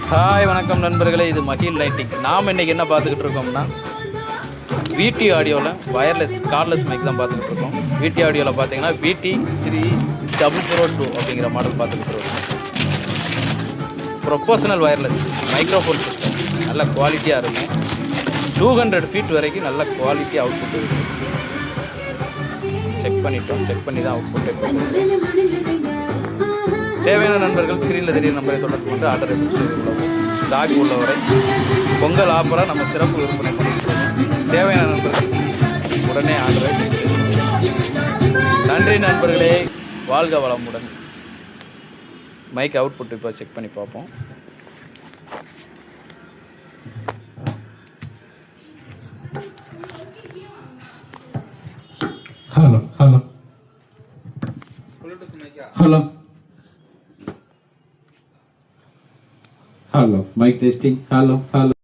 Hi வணக்கம் நண்பர்களே, இது மகிழ் லைட்டிங். நாம் இன்றைக்கி என்ன பார்த்துக்கிட்டு இருக்கோம்னா விடி ஆடியோவில் வயர்லெஸ் கார்ட்லெஸ் மைக் தான் பார்த்துக்கிட்டு இருக்கோம். விடி ஆடியோவில் பார்த்தீங்கன்னா VT3002 அப்படிங்கிற மாடல் பார்த்துக்கிட்டு இருக்கோம். ப்ரொபோஷனல் வயர்லெஸ் மைக்ரோஃபோன் சிஸ்டம் நல்ல குவாலிட்டியாக இருக்கும். 200 ஃபீட் வரைக்கும் நல்ல குவாலிட்டி அவுட்புட் இருக்குது. செக் பண்ணி தான் அவுட்புட்டே போட்டு தேவையான நண்பர்கள் ஸ்க்ரீனில் தெரியும் நம்பரை தொடர்பு கொண்டு ஆர்டர் உள்ளது. ஸ்டாக் உள்ளவரை பொங்கல் ஆஃபராக நம்ம சிறப்பு விற்பனை பண்ணிட்டு தேவையான நண்பர்கள் உடனே ஆர்டரை. நன்றி நண்பர்களே, வாழ்க வளமுடன். மைக் அவுட்புட் இப்போ செக் பண்ணி பார்ப்போம். Hello hello hello hello mic testing. Hello hello